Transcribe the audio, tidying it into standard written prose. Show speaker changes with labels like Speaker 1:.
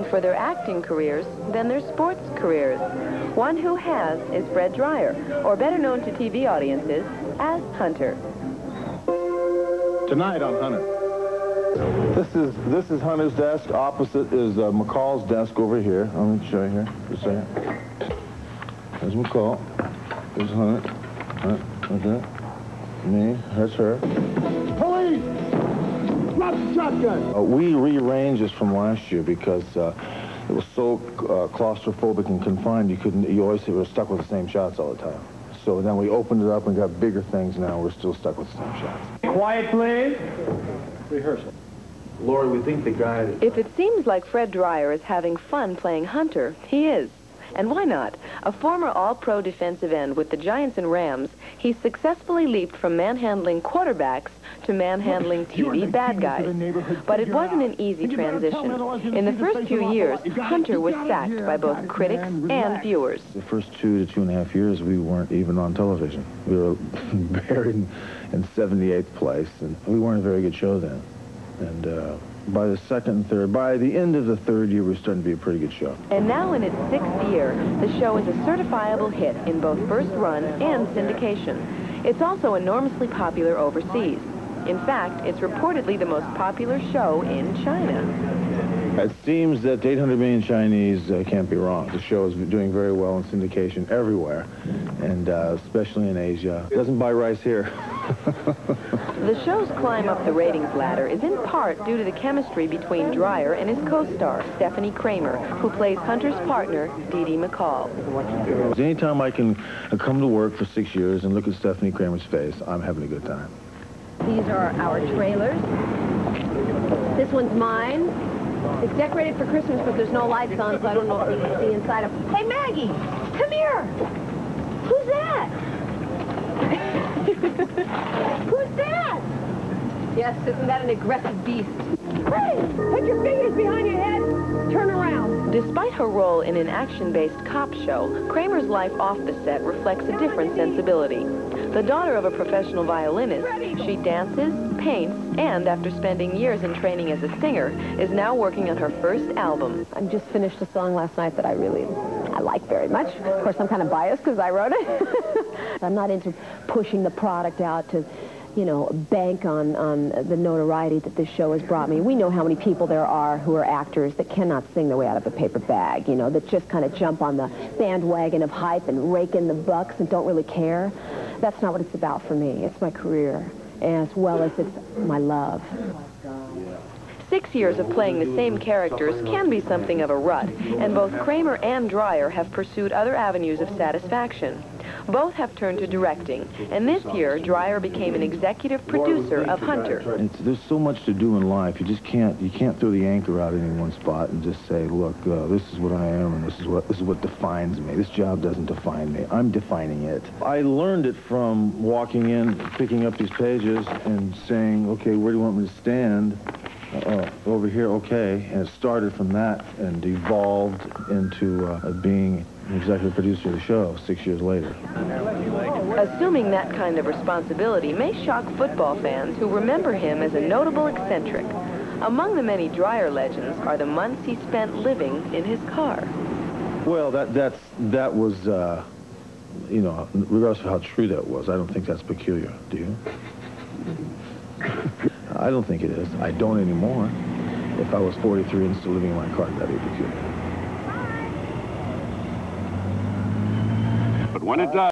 Speaker 1: for their acting careers than their sports careers. One who has is Fred Dryer, or better known to TV audiences as Hunter.
Speaker 2: Tonight on Hunter. This is Hunter's desk. Opposite is McCall's desk over here. Let me show you here. Just a second. There's McCall. There's Hunter. Okay. Me. That's her. Police! Drop the shotgun! We rearranged this from last year because it was so claustrophobic and confined you always were stuck with the same shots all the time. So then we opened it up and got bigger things now. We're still stuck with the same shots.
Speaker 3: Quiet, please. Rehearsal.
Speaker 2: Lori, we think the guy...
Speaker 1: If it seems like Fred Dryer is having fun playing Hunter, he is. And why not? A former all-pro defensive end with the Giants and Rams, he successfully leaped from manhandling quarterbacks to manhandling TV bad guys. But it wasn't an easy transition. In the first few years, Hunter was sacked by both critics and viewers.
Speaker 2: The first 2 to 2.5 years, we weren't even on television. We were buried in 78th place, and we weren't a very good show then. And by the second and third, by the end of the third year, we're starting to be a pretty good show.
Speaker 1: And now in its 6th year, the show is a certifiable hit in both first run and syndication. It's also enormously popular overseas. In fact, it's reportedly the most popular show in China.
Speaker 2: It seems that 800 million Chinese can't be wrong. The show is doing very well in syndication everywhere, and especially in Asia. It doesn't buy rice here.
Speaker 1: The show's climb up the ratings ladder is in part due to the chemistry between Dryer and his co-star, Stepfanie Kramer, who plays Hunter's partner, Dee Dee McCall.
Speaker 2: Anytime I can come to work for 6 years and look at Stepfanie Kramer's face, I'm having a good time.
Speaker 4: These are our trailers. This one's mine. It's decorated for Christmas, but there's no lights on, so I don't know if you can see inside of... Hey, Maggie! Come here! Who's that? Who's that? Yes, isn't that an aggressive beast? Hey! Put your fingers behind your head! Turn around!
Speaker 1: Despite her role in an action-based cop show, Kramer's life off the set reflects a different sensibility. The daughter of a professional violinist, she dances, paints, and after spending years in training as a singer, is now working on her first album.
Speaker 4: I just finished a song last night that I like very much. Of course, I'm kind of biased because I wrote it. I'm not into pushing the product out to, you know, bank on the notoriety that this show has brought me. We know how many people there are who are actors that cannot sing their way out of a paper bag, you know, that just kind of jump on the bandwagon of hype and rake in the bucks and don't really care. That's not what it's about for me. It's my career, as well as it's my love.
Speaker 1: 6 years of playing the same characters can be something of a rut, and both Kramer and Dryer have pursued other avenues of satisfaction. Both have turned to directing, and this year, Dryer became an executive producer of Hunter.
Speaker 2: There's so much to do in life. You can't throw the anchor out in any one spot and just say, look, this is what I am, and this is what defines me. This job doesn't define me. I'm defining it. I learned it from walking in, picking up these pages, and saying, okay, where do you want me to stand? Over here, okay. And it started from that and evolved into being an executive producer of the show 6 years later.
Speaker 1: Assuming that kind of responsibility may shock football fans who remember him as a notable eccentric. Among the many Dryer legends are the months he spent living in his car.
Speaker 2: Well, that was, you know, regardless of how true that was, I don't think that's peculiar. Do you? I don't think it is. I don't anymore. If I was 43 and still living in my car, that'd be peculiar.
Speaker 5: But when it does...